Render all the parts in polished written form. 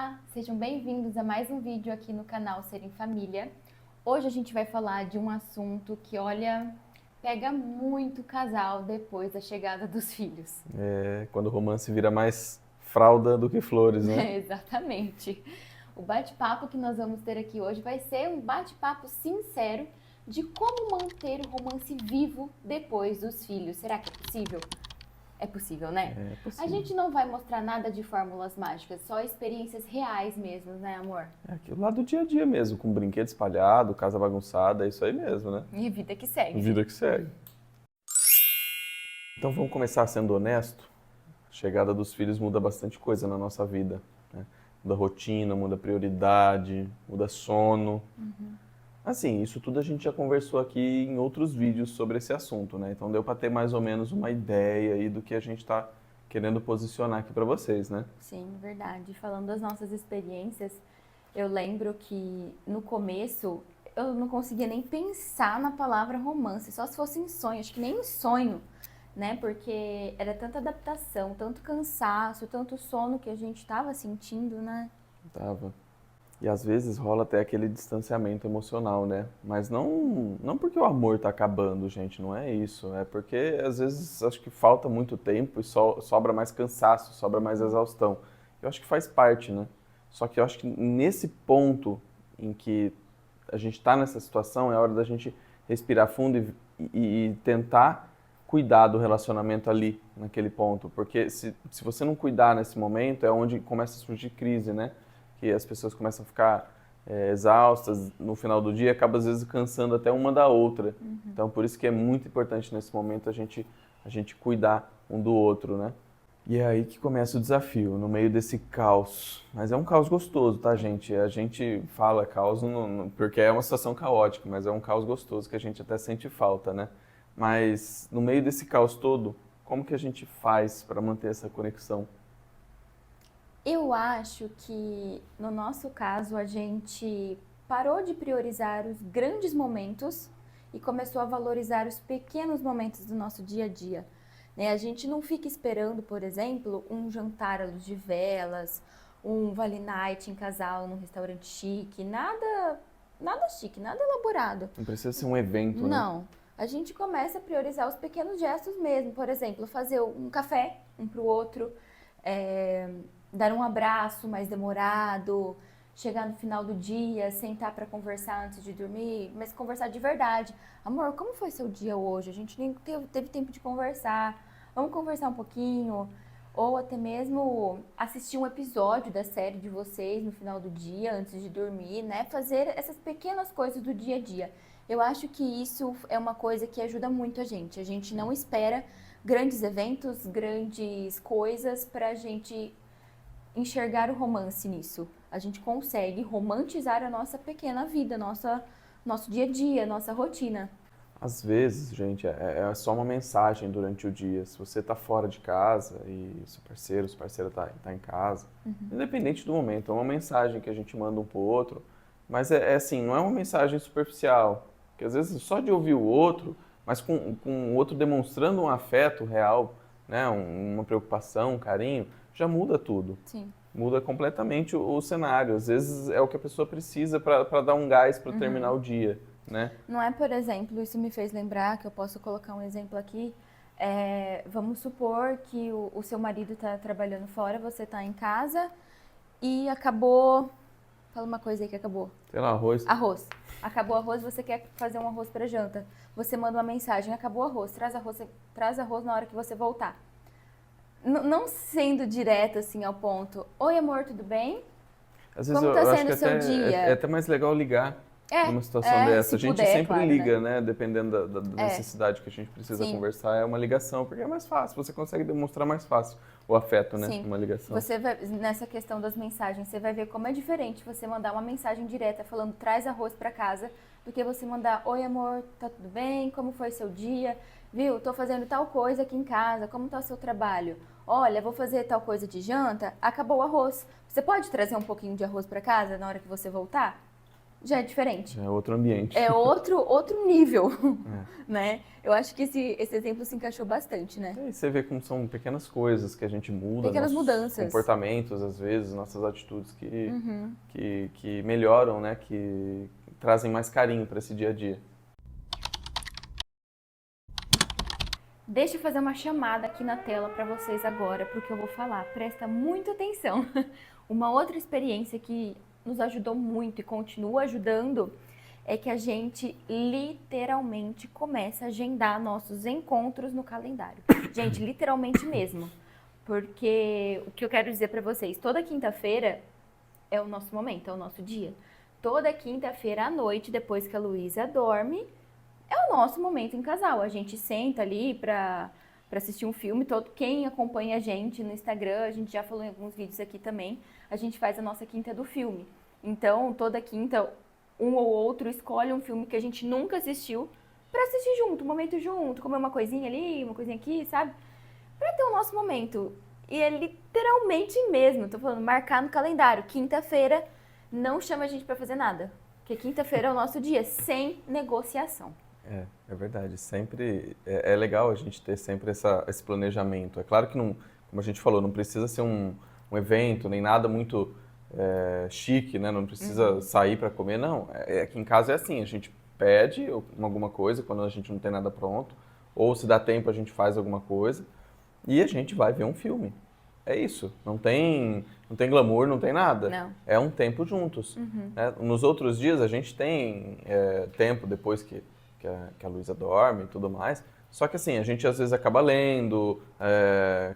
Olá, sejam bem-vindos a mais um vídeo aqui no canal Ser em Família. Hoje a gente vai falar de um assunto que, olha, pega muito casal depois da chegada dos filhos. Quando o romance vira mais fralda do que flores, né? Exatamente. O bate-papo que nós vamos ter aqui hoje vai ser um bate-papo sincero de como manter o romance vivo depois dos filhos. Será que é possível? É possível, né? É A possível. gente não vai mostrar nada de fórmulas mágicas, só experiências reais mesmo, né, amor? É aquilo lá do dia a dia mesmo, com brinquedo espalhado, casa bagunçada, é isso aí mesmo, né? E vida que segue. Vida que segue. Então vamos começar sendo honesto. A chegada dos filhos muda bastante coisa na nossa vida, né? Muda rotina, muda prioridade, muda sono. Assim, isso tudo a gente já conversou aqui em outros vídeos sobre esse assunto, né? Então deu para ter mais ou menos uma ideia aí do que a gente está querendo posicionar aqui para vocês, né? Sim, verdade. Falando das nossas experiências, eu lembro que no começo eu não conseguia nem pensar na palavra romance, só se fosse em sonho, acho que nem em sonho, né? Porque era tanta adaptação, tanto cansaço, tanto sono que a gente estava sentindo, né? Tava. E às vezes rola até aquele distanciamento emocional, né? Mas não porque o amor tá acabando, gente, não é isso. É porque às vezes acho que falta muito tempo e sobra mais cansaço, sobra mais exaustão. Eu acho que faz parte, né? Só que eu acho que nesse ponto em que a gente está nessa situação, é hora da gente respirar fundo e tentar cuidar do relacionamento ali, naquele ponto. Porque se você não cuidar nesse momento, é onde começa a surgir crise, né? Que as pessoas começam a ficar exaustas no final do dia, acaba às vezes cansando até uma da outra. Então, por isso que é muito importante nesse momento a gente cuidar um do outro, né? E é aí que começa o desafio, no meio desse caos. Mas é um caos gostoso, tá, gente? A gente fala caos porque é uma situação caótica, mas é um caos gostoso que a gente até sente falta, né? Mas no meio desse caos todo, como que a gente faz para manter essa conexão? Eu acho que no nosso caso a gente parou de priorizar os grandes momentos e começou a valorizar os pequenos momentos do nosso dia a dia. Né? A gente não fica esperando, por exemplo, um jantar à luz de velas, um Vale Night em casal num restaurante chique, nada chique, nada elaborado. Não precisa ser um evento, né? Não. A gente começa a priorizar os pequenos gestos mesmo. Por exemplo, fazer um café um para o outro, é, dar um abraço mais demorado, chegar no final do dia, sentar para conversar antes de dormir, mas conversar de verdade. Amor, como foi seu dia hoje? A gente nem teve tempo de conversar. Vamos conversar um pouquinho. Ou até mesmo assistir um episódio da série de vocês no final do dia, antes de dormir, né? Fazer essas pequenas coisas do dia a dia. Eu acho que isso é uma coisa que ajuda muito a gente. A gente não espera grandes eventos, grandes coisas para a gente enxergar o romance nisso. A gente consegue romantizar a nossa pequena vida, nosso dia a dia, nossa rotina. Às vezes, gente, é só uma mensagem durante o dia. Se você está fora de casa e sua parceira tá em casa, independente do momento, é uma mensagem que a gente manda um pro outro, mas é assim, não é uma mensagem superficial, porque às vezes só de ouvir o outro, mas com o outro demonstrando um afeto real, né, uma preocupação, um carinho, já muda tudo. Sim. Muda completamente o cenário. Às vezes é o que a pessoa precisa para dar um gás para terminar o dia, né? Não é, por exemplo, isso me fez lembrar que eu posso colocar um exemplo aqui. Vamos supor que o seu marido está trabalhando fora, você está em casa e acabou. Fala uma coisa aí que acabou. Sei lá, arroz. Arroz. Acabou o arroz, você quer fazer um arroz para janta. Você manda uma mensagem, acabou o arroz, traz arroz na hora que você voltar. Não sendo direto assim ao ponto. Oi, amor, tudo bem? Às vezes Como tá eu acho sendo que o seu até dia? é até mais legal ligar numa situação dessa. Se A gente puder, sempre claro, liga, né? né? Dependendo da necessidade que a gente precisa Sim. conversar, é uma ligação, porque é mais fácil. Você consegue demonstrar mais fácil o afeto, né? Sim. Numa ligação. Você vai, nessa questão das mensagens, você vai ver como é diferente você mandar uma mensagem direta falando traz arroz para casa, do que você mandar oi amor, tá tudo bem? Como foi seu dia? Viu? Tô fazendo tal coisa aqui em casa, como tá o seu trabalho? Olha, vou fazer tal coisa de janta, acabou o arroz. Você pode trazer um pouquinho de arroz para casa na hora que você voltar? já é diferente. É outro ambiente. É outro nível, É. né? Eu acho que esse exemplo se encaixou bastante, né? E você vê como são pequenas coisas que a gente muda, Pequenas nossos mudanças. comportamentos, às vezes, nossas atitudes Uhum. que melhoram, né? Que trazem mais carinho para esse dia a dia. Deixa eu fazer uma chamada aqui na tela para vocês agora, porque eu vou falar. Presta muita atenção. Uma outra experiência que nos ajudou muito e continua ajudando é que a gente literalmente começa a agendar nossos encontros no calendário. Gente, literalmente mesmo. Porque o que eu quero dizer para vocês, toda quinta-feira é o nosso momento, é o nosso dia. Toda quinta-feira à noite, depois que a Luísa dorme, é o nosso momento em casal. A gente senta ali pra assistir um filme. Quem acompanha a gente no Instagram, a gente já falou em alguns vídeos aqui também, a gente faz a nossa quinta do filme. Então, toda quinta, um ou outro escolhe um filme que a gente nunca assistiu pra assistir junto, um momento junto, comer uma coisinha ali, uma coisinha aqui, sabe? Pra ter o nosso momento. E é literalmente mesmo, tô falando, marcar no calendário. Quinta-feira, não chama a gente pra fazer nada. Porque quinta-feira é o nosso dia, sem negociação. É verdade. Sempre é legal a gente ter sempre esse planejamento. É claro que não, como a gente falou, não precisa ser um evento nem nada muito chique, né? Não precisa sair para comer, não. Aqui em casa é assim, a gente pede alguma coisa quando a gente não tem nada pronto, ou se dá tempo a gente faz alguma coisa e a gente vai ver um filme. É isso. Não tem glamour, não tem nada. Não. É um tempo juntos. Né? Nos outros dias a gente tem tempo depois que a Luísa dorme e tudo mais. Só que assim, a gente às vezes acaba lendo,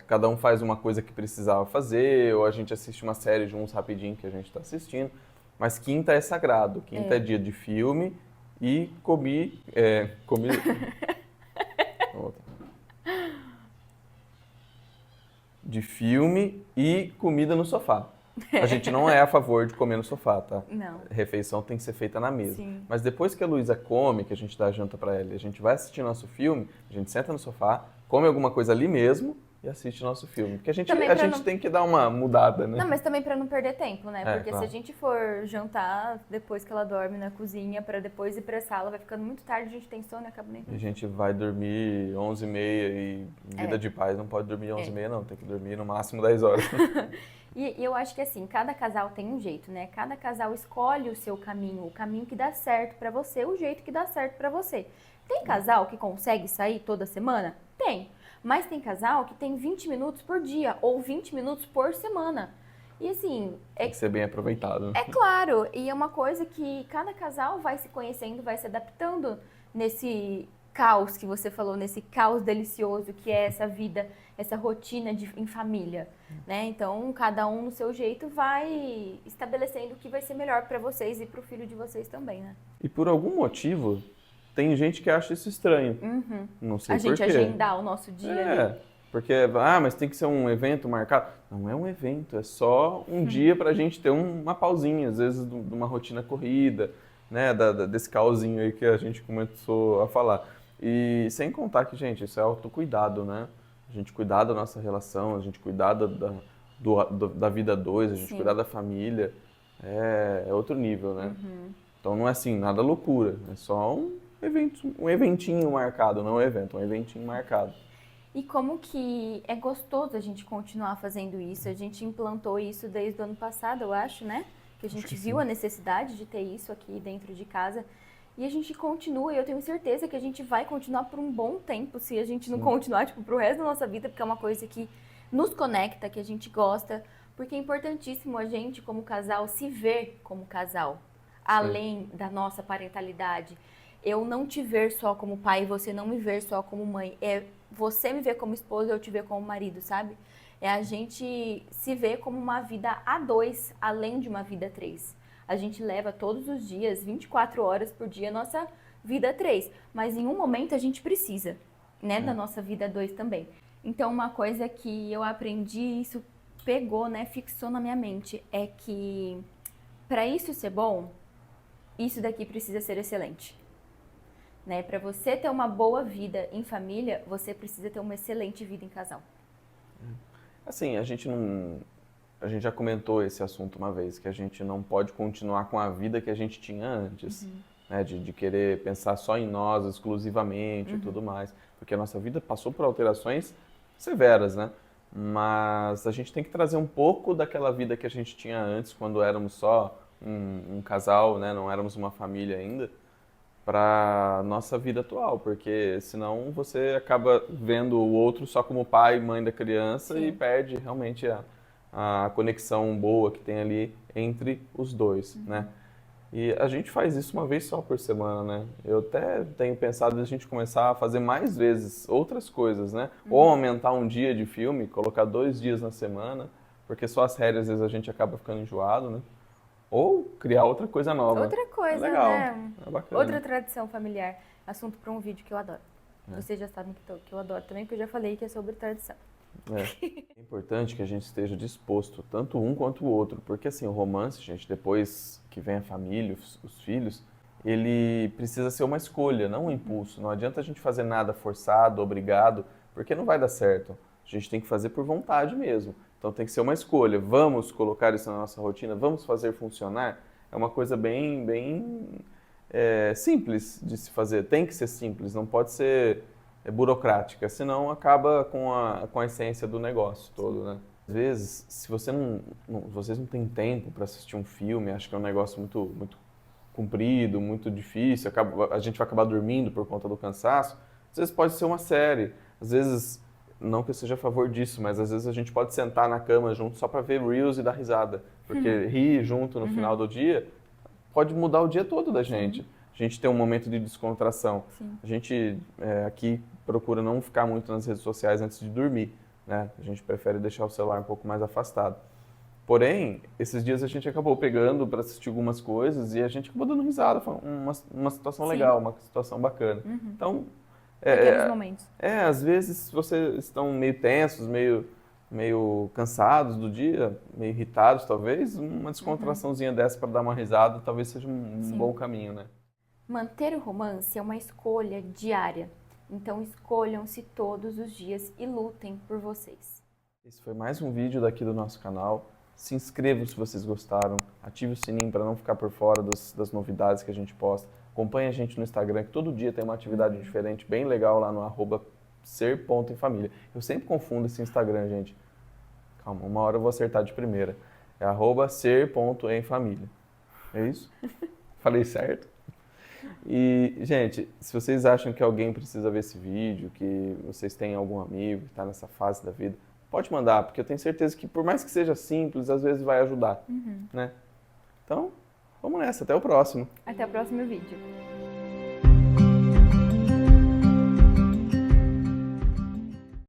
cada um faz uma coisa que precisava fazer, ou a gente assiste uma série juntos rapidinho que a gente está assistindo. Mas quinta é sagrado. Quinta é dia de filme e comi. De filme e comida no sofá. A gente não é a favor de comer no sofá, tá? Não. A refeição tem que ser feita na mesa. Sim. Mas depois que a Luísa come, que a gente dá a janta pra ela, e a gente vai assistir nosso filme, a gente senta no sofá, come alguma coisa ali mesmo e assiste nosso filme. Porque a gente tem que dar uma mudada, né? Não, mas também pra não perder tempo, né? Porque claro. se a gente for jantar depois que ela dorme na cozinha, pra depois ir pra sala, vai ficando muito tarde, a gente tem sono e acaba nem. A gente vai dormir 11h30 e vida de paz não pode dormir 11h30 não, tem que dormir no máximo 10 horas. E eu acho que assim, cada casal tem um jeito, né? Cada casal escolhe o seu caminho, o caminho que dá certo pra você, o jeito que dá certo pra você. Tem casal que consegue sair toda semana? Tem. Mas tem casal que tem 20 minutos por dia ou 20 minutos por semana. E assim, Tem que ser bem aproveitado. é claro, e é uma coisa que cada casal vai se conhecendo, vai se adaptando nesse caos que você falou, nesse caos delicioso que é essa vida, essa rotina em família, né? Então, cada um no seu jeito vai estabelecendo o que vai ser melhor para vocês e para o filho de vocês também, né? E por algum motivo, tem gente que acha isso estranho. Não sei A gente por quê. agendar o nosso dia ali. Porque, mas tem que ser um evento marcado. Não é um evento, é só um dia pra gente ter uma pausinha, às vezes de uma rotina corrida, né, desse caosinho aí que a gente começou a falar. E sem contar que, gente, isso é autocuidado, né? A gente cuidar da nossa relação, a gente cuidar da vida a dois, a gente Sim. cuidar da família, é outro nível, né? Então não é assim, nada loucura, é só um eventinho marcado, não um evento, um eventinho marcado. E como que é gostoso a gente continuar fazendo isso. A gente implantou isso desde o ano passado, eu acho, né? Que a gente viu a necessidade de ter isso aqui dentro de casa. E a gente continua, e eu tenho certeza que a gente vai continuar por um bom tempo, se a gente não continuar, tipo, pro resto da nossa vida, porque é uma coisa que nos conecta, que a gente gosta. Porque é importantíssimo a gente, como casal, se ver como casal, além da nossa parentalidade. Eu não te ver só como pai e você não me ver só como mãe. É você me ver como esposa e eu te ver como marido, sabe? É a gente se ver como uma vida a dois, além de uma vida a três. A gente leva todos os dias, 24 horas por dia, nossa vida a três. Mas em um momento a gente precisa, né, da nossa vida a dois também. Então, uma coisa que eu aprendi, isso pegou, né, fixou na minha mente, é que para isso ser bom, isso daqui precisa ser excelente. Né? Para você ter uma boa vida em família, você precisa ter uma excelente vida em casal. Assim, a a gente já comentou esse assunto uma vez, que a gente não pode continuar com a vida que a gente tinha antes, né? De querer pensar só em nós exclusivamente e tudo mais. Porque a nossa vida passou por alterações severas, né? Mas a gente tem que trazer um pouco daquela vida que a gente tinha antes, quando éramos só um casal, né? Não éramos uma família ainda, para nossa vida atual, porque senão você acaba vendo o outro só como pai e mãe da criança e perde realmente a conexão boa que tem ali entre os dois, né? E a gente faz isso uma vez só por semana, né? Eu até tenho pensado em a gente começar a fazer mais vezes outras coisas, né? Ou aumentar um dia de filme, colocar 2 dias na semana, porque só as séries às vezes a gente acaba ficando enjoado, né? Ou criar outra coisa nova. Outra coisa, é legal, né? é bacana. Outra tradição familiar. Assunto para um vídeo que eu adoro. É. Vocês já sabem que eu adoro também, porque eu já falei que é sobre tradição. É importante que a gente esteja disposto, tanto um quanto o outro, porque assim, o romance, gente, depois que vem a família, os filhos, ele precisa ser uma escolha, não um impulso. Não adianta a gente fazer nada forçado, obrigado, porque não vai dar certo. A gente tem que fazer por vontade mesmo. Então tem que ser uma escolha. Vamos colocar isso na nossa rotina? Vamos fazer funcionar? É uma coisa bem simples de se fazer. Tem que ser simples, não pode ser burocrática, senão acaba com a essência do negócio todo, né? Às vezes, se vocês não têm tempo para assistir um filme, acho que é um negócio muito comprido, muito difícil, a gente vai acabar dormindo por conta do cansaço, às vezes pode ser uma série, às vezes, não que eu seja a favor disso, mas às vezes a gente pode sentar na cama junto só para ver Reels e dar risada, porque rir junto no final do dia pode mudar o dia todo da gente. A gente tem um momento de descontração. Sim. A gente aqui procura não ficar muito nas redes sociais antes de dormir, né? A gente prefere deixar o celular um pouco mais afastado. Porém, esses dias a gente acabou pegando para assistir algumas coisas e a gente acabou dando risada, foi uma situação legal, uma situação bacana. Então, Pequenos momentos. às vezes vocês estão meio tensos, meio cansados do dia, meio irritados talvez, uma descontraçãozinha dessa para dar uma risada talvez seja um bom caminho, né? Manter o romance é uma escolha diária. Então escolham-se todos os dias e lutem por vocês. Esse foi mais um vídeo daqui do nosso canal. Se inscrevam se vocês gostaram, ative o sininho para não ficar por fora das novidades que a gente posta. Acompanhe a gente no Instagram, que todo dia tem uma atividade diferente, bem legal lá no @ser.emfamilia. Eu sempre confundo esse Instagram, gente. Calma, uma hora eu vou acertar de primeira. É @ser.emfamilia. É isso? Falei certo? E, gente, se vocês acham que alguém precisa ver esse vídeo, que vocês têm algum amigo que está nessa fase da vida, pode mandar, porque eu tenho certeza que por mais que seja simples, às vezes vai ajudar, né? Então, vamos nessa, até o próximo. Até o próximo vídeo.